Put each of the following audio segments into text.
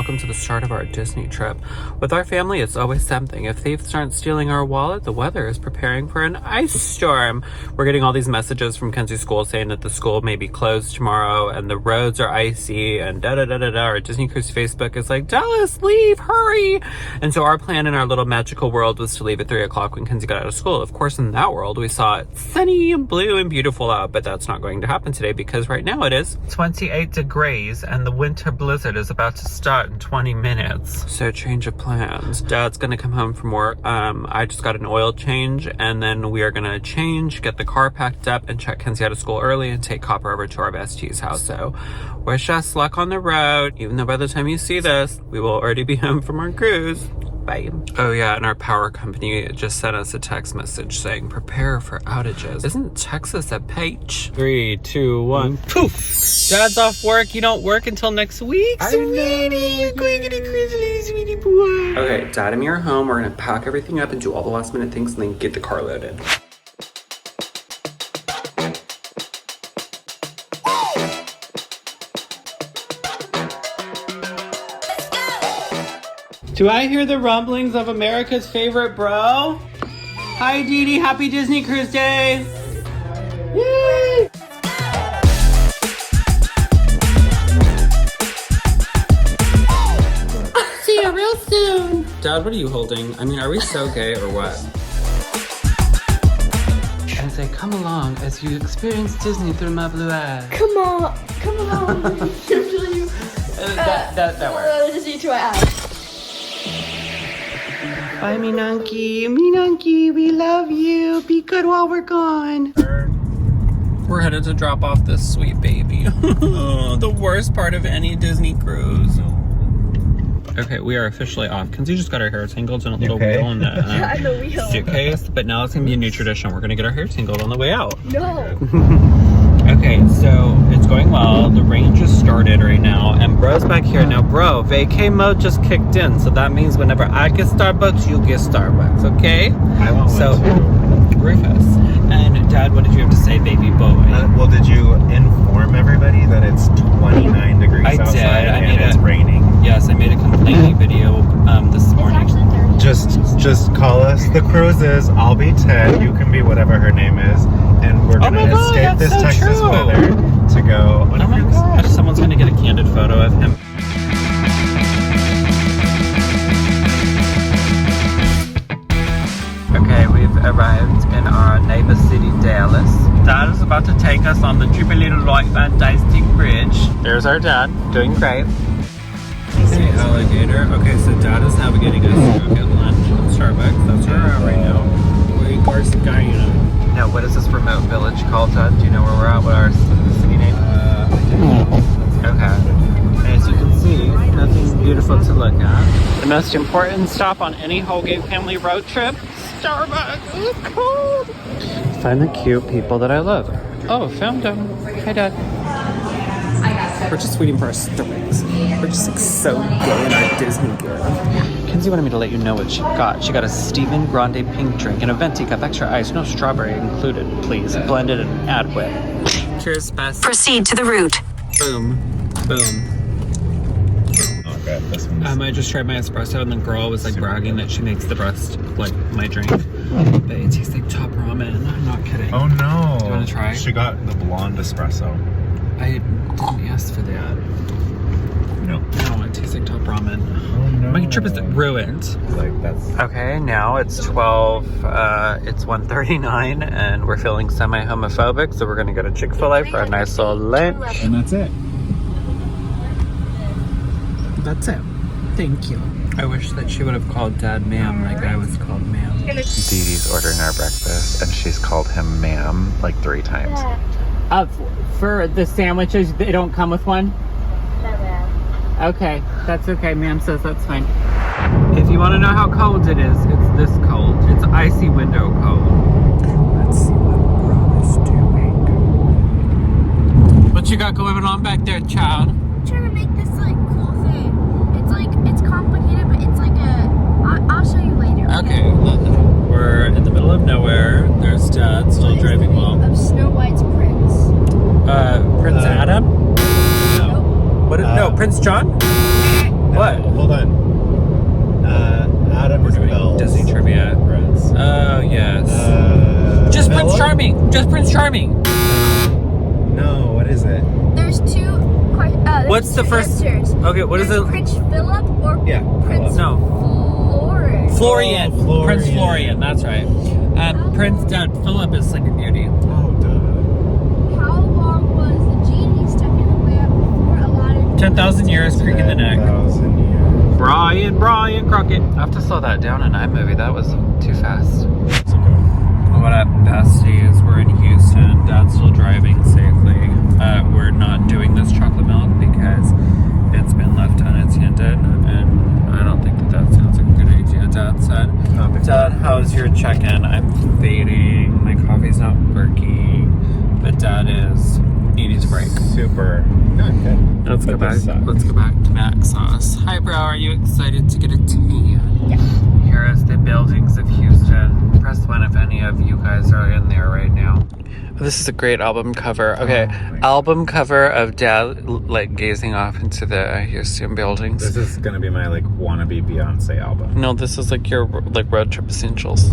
welcome to the start of our Disney trip. With our family, it's always something. If thieves aren't stealing our wallet, the weather is preparing for an ice storm. We're getting all these messages from Kenzie's school saying that the school may be closed tomorrow and the roads are icy and da-da-da-da-da. Our Disney Cruise Facebook is like, Dallas, leave, hurry! And so our plan in our little magical world was to leave at 3 o'clock when Kenzie got out of school. Of course, in that world, we saw it sunny and blue and beautiful out, but that's not going to happen today because right now it is 28 degrees and the winter blizzard is about to start in 20 minutes. So change of plans. Dad's gonna come home from work. I just got an oil change and then we are gonna change, get the car packed up and check Kenzie out of school early and take Copper over to our bestie's house. So wish us luck on the road, even though by the time you see this, we will already be home from our cruise. Bye. Oh yeah, and our power company just sent us a text message saying prepare for outages. Isn't Texas a peach? 3, 2, 1. Poof! Dad's off work. You don't work until next week? Sweetie, you're going to the cruise, sweetie boy. Okay, Dad and me are home. We're gonna pack everything up and do all the last minute things and then get the car loaded. Do I hear the rumblings of America's favorite bro? Hi, Dee Dee. Happy Disney Cruise Day. Yay! See you real soon. Dad, what are you holding? I mean, are we so gay or what? And say, come along as you experience Disney through my blue eyes. Come on. That works. Disney to my eyes. Bye, Minunky, we love you. Be good while we're gone. We're headed to drop off this sweet baby. The worst part of any Disney cruise. Okay, we are officially off. Kenzie just got her hair tangled in a little wheel in the suitcase, but now it's gonna be a new tradition. We're gonna get our hair tangled on the way out. No. Okay, so it's going well. The rain just started right now, and bro's back here. Now, bro, vacay mode just kicked in, so that means whenever I get Starbucks, you get Starbucks, okay? I want one too. Rufus. And Dad, what did you have to say, baby boy? Well, did you inform everybody that it's 29 degrees outside and it's raining? Yes, I made a complaining video this morning. Just call us the Cruises. I'll be Ted. You can be whatever her name is, and we're gonna escape this Texas weather to go. Oh my gosh! Someone's gonna get a candid photo of him. Okay, we've arrived in our neighbor city, Dallas. Dad is about to take us on the Jubilee Light Van Dyke Bridge. There's our dad, doing great. Hey, alligator. Okay, so Dad is navigating us to go get lunch at Starbucks. That's where we're at right now. We're in Garcia. Now, what is this remote village called, Dad? Do you know where we're at? What our city name? Okay. As you can see, nothing beautiful to look at. The most important stop on any Holgate family road trip, Starbucks. It's cold. Find the cute people that I love. Oh, found them. Hi, Dad. We're just waiting for our Starbucks. We're just like so gay in our Disney gear. Kenzie wanted me to let you know what she got. She got a Stephen Grande pink drink and a venti cup, extra ice, no strawberry included, please. Blended and adequate. Cheers, best. Proceed to the route. Boom. Boom. Oh, God, this one's... I just tried my espresso and the girl was like bragging that she makes the best, like, my drink. But it tastes like top ramen. I'm not kidding. Oh, no. Do you want to try? She got the blonde espresso. I didn't ask for that. No. No, it tastes like top ramen. Oh, no. My trip is ruined. Like, that's... Okay, now it's 1:39 and we're feeling semi-homophobic, so we're gonna go to Chick-fil-A for a nice little lunch. And that's it. That's it. Thank you. I wish that she would have called Dad ma'am like I was called ma'am. Dee Dee's ordering our breakfast and she's called him ma'am like 3 times. For the sandwiches, they don't come with one? Okay, that's okay. Ma'am says that's fine. If you want to know how cold it is, it's this cold. It's icy window cold. Let's see what bro is doing. What you got going on back there, child? I'm trying to make this like cool thing. It's complicated, but it's like I'll show you later. Okay, look. We're in the middle of nowhere. There's Dad still driving well. Of Snow White's prince. Prince Adam? No. What? No, Prince John? What? Hold on. Adam's We're doing bells. Disney trivia. Prince. Oh, yes. Just Prince Bella? Charming. Just Prince Charming. No, what is it? There's two. What's the first? Answers. Okay, what is it? Prince Philip or Yeah, Prince No. Florence? Florian. Oh, Florian. Prince Florian, that's right. Prince Philip is Sleeping Beauty. Oh, duh. How long was the genie stuck in the lamp before Aladdin? 10,000 years, creek in the neck. 10,000 years. Brian Crockett. I have to slow that down in iMovie. That was too fast. What up, besties? We're in Houston. Dad's still driving safely. We're not doing this chocolate milk because it's been left unattended, and I don't think that sounds like a good idea, Dad said. Dad, how's your check-in? I'm fading. My coffee's not working. But Dad is needing to break. Super. Good. Let's go But back. this sucks. Let's go back to Mac Sauce. Hi, bro. Are you excited to get a tea? Yeah. Here is the buildings of Houston. Press 1 if any of you guys are in there right now. This is a great album cover. Okay, album cover of Dad like gazing off into the Houston buildings. This is gonna be my like wannabe Beyonce album. No, this is like your like road trip essentials.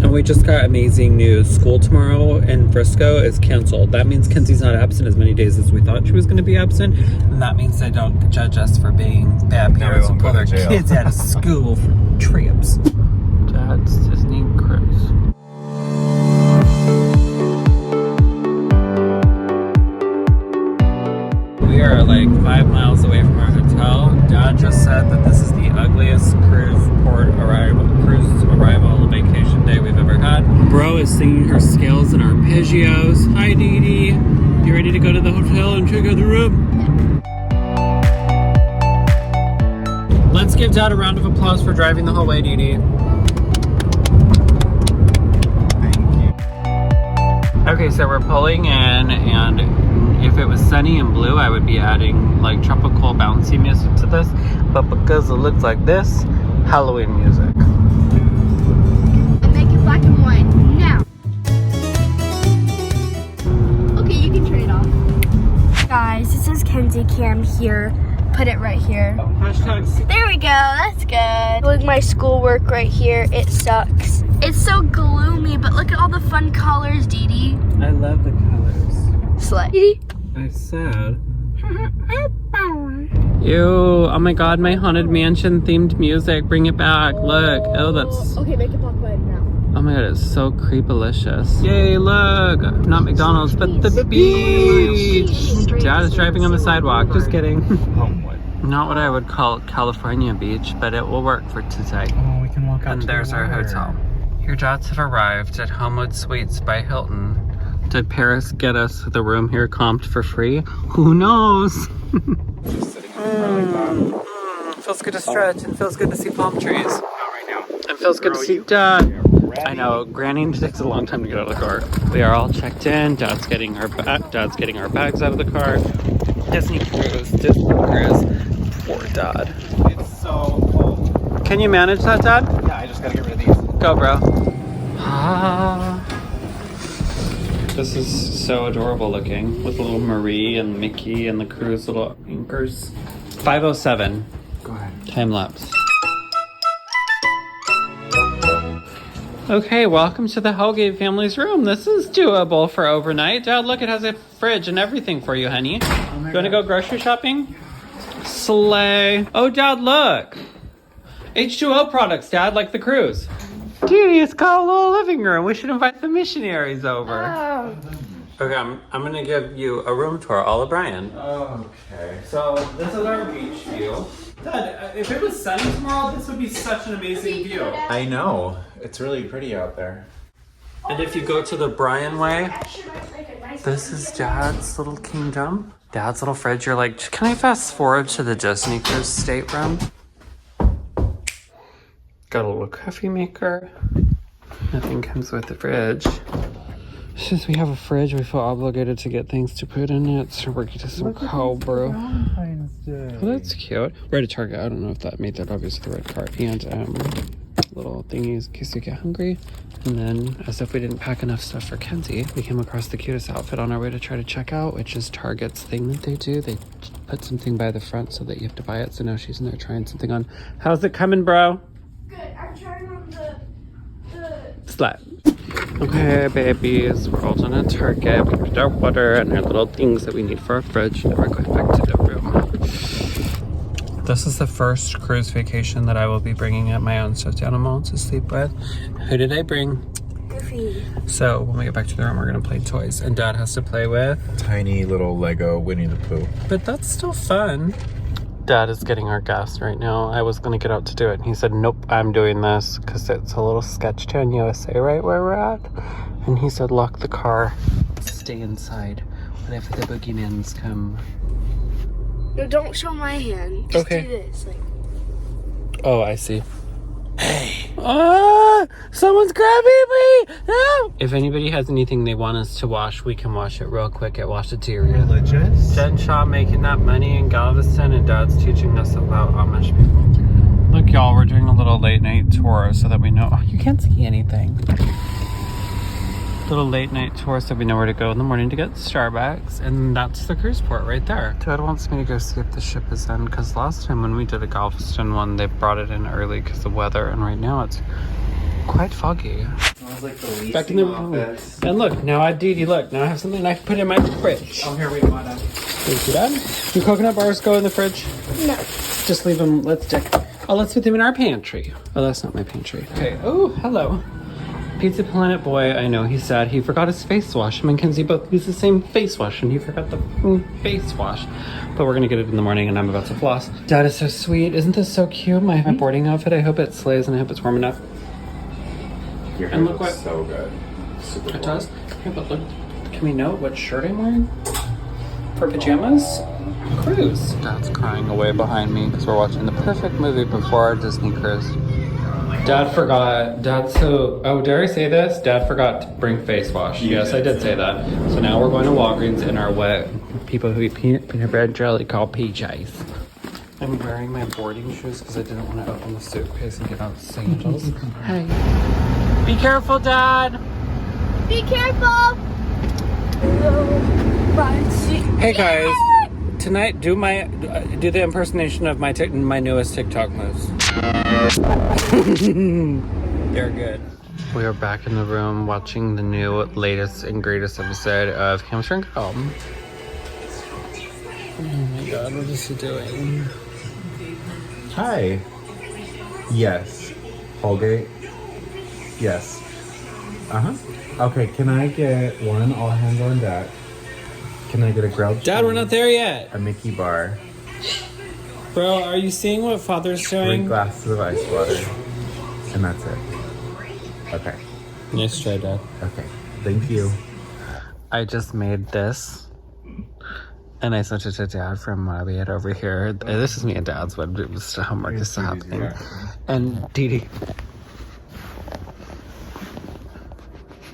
And we just got amazing news. School tomorrow in Frisco is canceled. That means Kenzie's not absent as many days as we thought she was going to be absent. And that means they don't judge us for being bad parents and pull their kids out of school for trips. Dad's Disney cruise. We are like 5 miles away from our hotel. Dad just said that this is the ugliest cruise arrival vacation day we've ever had. Bro is singing her scales in arpeggios. Hi, Dee Dee. You ready to go to the hotel and check out the room? Let's give Dad a round of applause for driving the whole way, Dee Dee. Thank you. Okay, so we're pulling in, and if it was sunny and blue, I would be adding like tropical bouncy music to this. But because it looks like this, Halloween music. And make it black and white now. Okay, you can turn it off. Guys, this is Kenzie Cam here. Put it right here. Hashtags. There we go. That's good. Look, my schoolwork right here. It sucks. It's so gloomy, but look at all the fun colors, Dee Dee. I love the colors. Slay. Dee Dee. I said. Ew, oh my god, my Haunted Mansion themed music. Bring it back. Look. Oh, that's. Okay, make it black and white now. Oh my god, it's so creepalicious. Yay, look. Not McDonald's, but the beach. Dad is driving on the sidewalk. Just kidding. Homewood. Not what I would call California beach, but it will work for today. Oh, we can walk out. And to there's the our water. hotel. Your dads have arrived at Homewood Suites by Hilton. Did Paris get us the room here comped for free? Who knows? Just sitting on the really bottom. Feels good to stretch and feels good to see palm trees. Not right now. It feels good to see Dad. I know, Granny takes a long time to get out of the car. We are all checked in. Dad's getting our bags out of the car. Disney cruise. Poor Dad. It's so cold. Can you manage that, Dad? Yeah, I just gotta get rid of these. Go, bro. This is so adorable looking with little Marie and Mickey and the crew's little anchors. 5:07. Go ahead. Time lapse. Okay, welcome to the Holgate family's room. This is doable for overnight. Dad, look, it has a fridge and everything for you, honey. You want to go grocery shopping? Slay. Oh, Dad, look. H2O products, Dad, like the cruise. Dude, it's got a little living room. We should invite the missionaries over. Oh. Okay, I'm gonna give you a room tour, all of Bryan. Okay. So this is our beach view. Dad, if it was sunny tomorrow, this would be such an amazing view. I know. It's really pretty out there. And if you go to the Bryan way, this is Dad's little kingdom. Dad's little fridge. You're like, can I fast forward to the Disney cruise stateroom? Got a little coffee maker. Nothing comes with the fridge. Since we have a fridge, we feel obligated to get things to put in it. So we're getting some cold brew. Oh, that's cute. We're at a Target. I don't know if that made that obvious the red card. And little thingies in case you get hungry. And then, as if we didn't pack enough stuff for Kenzie, we came across the cutest outfit on our way to try to check out, which is Target's thing that they do. They put something by the front so that you have to buy it. So now she's in there trying something on. How's it coming, bro? Good. I'm trying on the Slut. Okay, babies, we're all done at Target. We picked our water and our little things that we need for our fridge. Now we're going back to the room. This is the first cruise vacation that I will be bringing up my own stuffed animal to sleep with. Who did I bring? Goofy. So when we get back to the room, we're gonna play toys, and Dad has to play with Tiny little Lego Winnie the Pooh. But that's still fun. Dad is getting our gas right now. I was gonna get out to do it, and he said, nope, I'm doing this because it's a little sketch to in USA right where we're at. And he said, lock the car, stay inside. What if the boogeymans come? No, don't show my hand. Just Okay. do this. Like. Oh, I see. Hey. Ah! Someone's grabbing me! No! If anybody has anything they want us to wash, we can wash it real quick at Washateria. Religious? Jen Shaw making that money in Galveston, and Dad's teaching us about Amish people. Look, y'all, we're doing a little late night tour so that we know. Oh, you can't see anything. Little late night tour so we know where to go in the morning to get Starbucks, and that's the cruise port right there. Dad wants me to go see if the ship is in, because last time when we did a Galveston one, they brought it in early because of weather, and right now it's quite foggy. Smells like the Back in the room. And look, now I look, now I have something I can put in my fridge. Oh, here, wait, what? Thank you, Dad. Do coconut bars go in the fridge? No. Just leave them, let's put them in our pantry. Oh, that's not my pantry. Okay, oh, hello. Pizza Planet boy, I know he's sad. He forgot his face wash. Him and Kenzie both use the same face wash, and he forgot the face wash. But we're gonna get it in the morning, and I'm about to floss. Dad is so sweet. Isn't this so cute? My boarding outfit. I hope it slays, and I hope it's warm enough. Your And look what so good. Super it does. Yeah, but look, can we note what shirt I'm wearing? For pajamas? Cruise. Dad's crying away behind me because we're watching the perfect movie before our Disney cruise. Dad forgot. Oh, dare I say this? Dad forgot to bring face wash. Yes, I did say that. So now we're going to Walgreens in our wet people who eat peanut butter and jelly called PJs. I'm wearing my boarding shoes because I didn't want to open the suitcase and get out sandals. Hey. Be careful, Dad. Be careful. Hey guys. Tonight, do the impersonation of my newest TikTok moves. They're good. We are back in the room watching the new latest and greatest episode of Hamster and Girl. Oh my god, what is he doing? Hi. Yes. Holgate. Yes. Okay, can I get one all hands on deck? Can I get a grilled Dad, we're not there yet. a Mickey bar, Bro, are you seeing what Father's 3 doing? glasses of ice water, and that's it. Okay. Nice try, Dad. Okay. Thank you. I just made this, and I sent it to Dad from what we had over here. This is me and Dad's, but it was homework is still happening. And Dee Dee.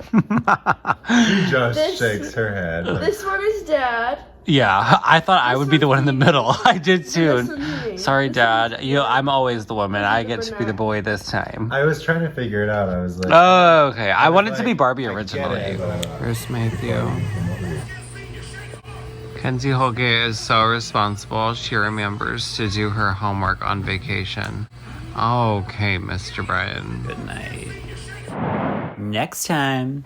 She just This- shakes her head. This one is Dad. Yeah, I thought I would be the one in the middle. I did This too. one's me. Sorry, This Dad. one's I'm always the woman. I get to be the Bernard. boy this time. I was trying to figure it out. I was like, Oh, okay. I wanted to be like, Barbie I get originally. it, but- Where's Matthew? Kenzie Holgate is so responsible. She remembers to do her homework on vacation. Okay, Mr. Bryan. Good night. Next time.